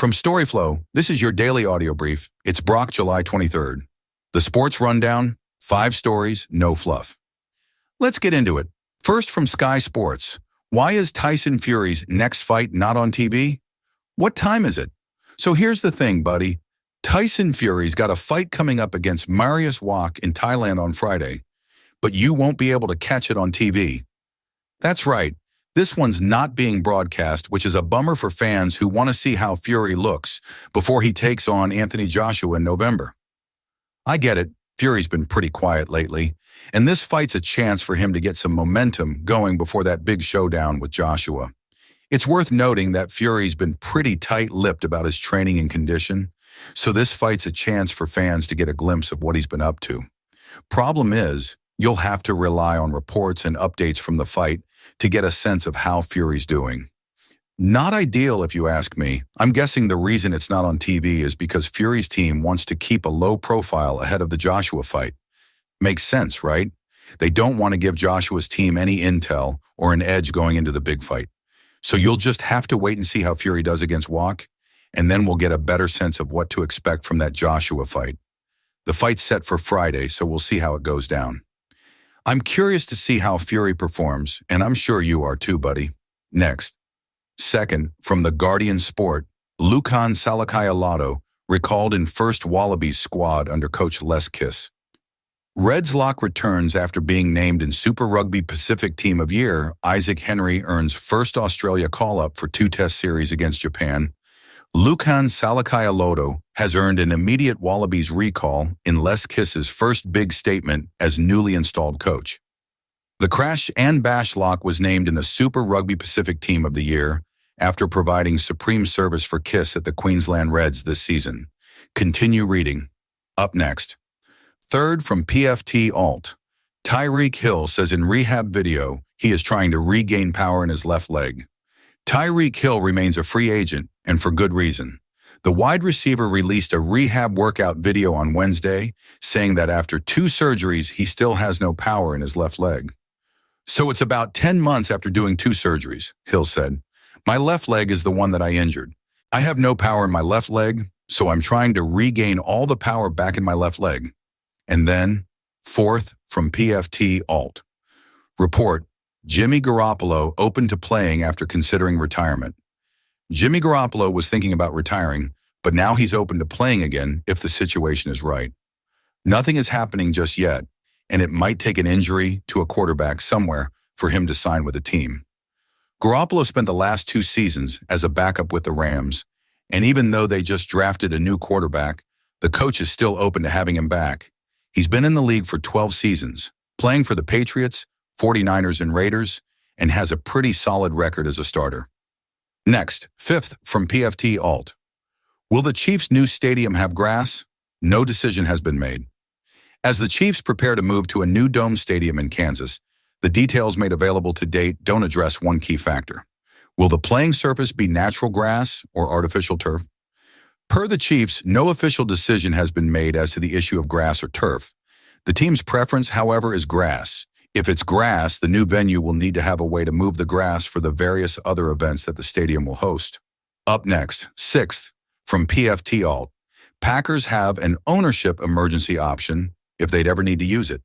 From storyflo, this is your daily audio brief. It's Brock, July 23rd. The sports rundown, 5 stories, no fluff. Let's get into it. First from Sky Sports. Why is Tyson Fury's next fight not on TV? What time is it? So here's the thing, buddy. Tyson Fury's got a fight coming up against Mariusz Wach in Thailand on Friday, but you won't be able to catch it on TV. That's right. This one's not being broadcast, which is a bummer for fans who want to see how Fury looks before he takes on Anthony Joshua in November. I get it. Fury's been pretty quiet lately, and this fight's a chance for him to get some momentum going before that big showdown with Joshua. It's worth noting that Fury's been pretty tight-lipped about his training and condition, so this fight's a chance for fans to get a glimpse of what he's been up to. Problem is, you'll have to rely on reports and updates from the fight to get a sense of how Fury's doing. Not ideal if you ask me. I'm guessing the reason it's not on TV is because Fury's team wants to keep a low profile ahead of the Joshua fight. Makes sense, right? They don't want to give Joshua's team any intel or an edge going into the big fight. So you'll just have to wait and see how Fury does against Wach, and then we'll get a better sense of what to expect from that Joshua fight. The fight's set for Friday, so we'll see how it goes down. I'm curious to see how Fury performs, and I'm sure you are too, buddy. Next. Second, from the Guardian Sport, Lucan Salakaya-Lotto recalled in first Wallabies squad under coach Les Kiss. Reds lock returns after being named in Super Rugby Pacific Team of Year. Isaac Henry earns first Australia call-up for 2-test series against Japan. Lucan Salakaya-Lotto has earned an immediate Wallabies recall in Les Kiss's first big statement as newly installed coach. The Crash and Bash lock was named in the Super Rugby Pacific Team of the Year after providing supreme service for Kiss at the Queensland Reds this season. Continue reading. Up next. Third from PFT Alt. Tyreek Hill says in rehab video he is trying to regain power in his left leg. Tyreek Hill remains a free agent, and for good reason. The wide receiver released a rehab workout video on Wednesday, saying that after 2 surgeries, he still has no power in his left leg. So it's about 10 months after doing 2 surgeries, Hill said. My left leg is the one that I injured. I have no power in my left leg, so I'm trying to regain all the power back in my left leg. And then, fourth from PFT Alt. Report, Jimmy Garoppolo open to playing after considering retirement. Jimmy Garoppolo was thinking about retiring, but now he's open to playing again if the situation is right. Nothing is happening just yet, and it might take an injury to a quarterback somewhere for him to sign with a team. Garoppolo spent the last 2 seasons as a backup with the Rams, and even though they just drafted a new quarterback, the coach is still open to having him back. He's been in the league for 12 seasons, playing for the Patriots, 49ers, and Raiders, and has a pretty solid record as a starter. Next, fifth from PFT Alt. Will the Chiefs' new stadium have grass? No decision has been made. As the Chiefs prepare to move to a new dome stadium in Kansas, the details made available to date don't address one key factor. Will the playing surface be natural grass or artificial turf? Per the Chiefs, no official decision has been made as to the issue of grass or turf. The team's preference, however, is grass. If it's grass, the new venue will need to have a way to move the grass for the various other events that the stadium will host. Up next, sixth, from PFT Alt. Packers have an ownership emergency option if they'd ever need to use it.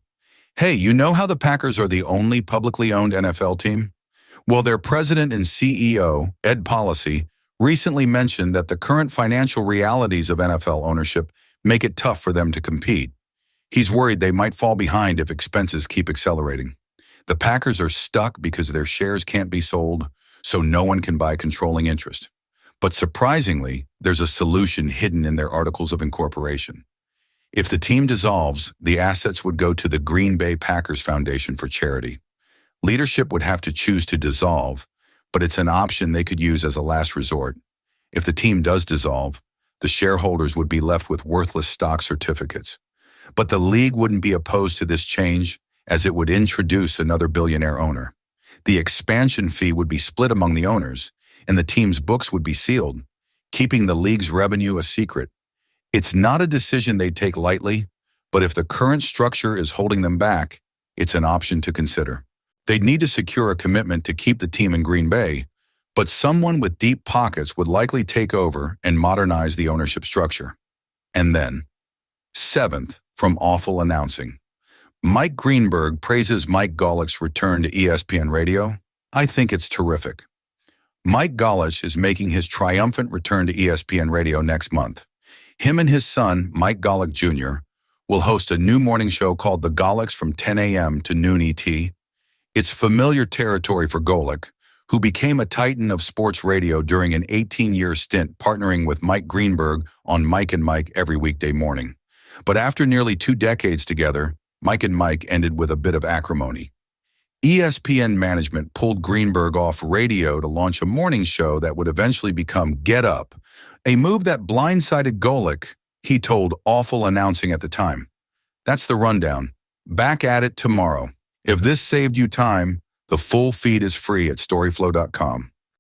Hey, you know how the Packers are the only publicly owned NFL team? Well, their president and CEO, Ed Policy, recently mentioned that the current financial realities of NFL ownership make it tough for them to compete. He's worried they might fall behind if expenses keep accelerating. The Packers are stuck because their shares can't be sold, so no one can buy controlling interest. But surprisingly, there's a solution hidden in their articles of incorporation. If the team dissolves, the assets would go to the Green Bay Packers Foundation for charity. Leadership would have to choose to dissolve, but it's an option they could use as a last resort. If the team does dissolve, the shareholders would be left with worthless stock certificates. But the league wouldn't be opposed to this change, as it would introduce another billionaire owner. The expansion fee would be split among the owners, and the team's books would be sealed, keeping the league's revenue a secret. It's not a decision they'd take lightly, but if the current structure is holding them back, it's an option to consider. They'd need to secure a commitment to keep the team in Green Bay, but someone with deep pockets would likely take over and modernize the ownership structure. And then, seventh, from awful announcing. Mike Greenberg praises Mike Golick's return to ESPN Radio. I think it's terrific. Mike Golick is making his triumphant return to ESPN Radio next month. Him and his son, Mike Golick Jr., will host a new morning show called The Golicks from 10 a.m. to noon ET. It's familiar territory for Golick, who became a titan of sports radio during an 18-year stint partnering with Mike Greenberg on Mike and Mike every weekday morning. But after nearly 2 decades together, Mike and Mike ended with a bit of acrimony. ESPN management pulled Greenberg off radio to launch a morning show that would eventually become Get Up, a move that blindsided Golick, he told Awful Announcing at the time. That's the rundown. Back at it tomorrow. If this saved you time, the full feed is free at storyflo.com.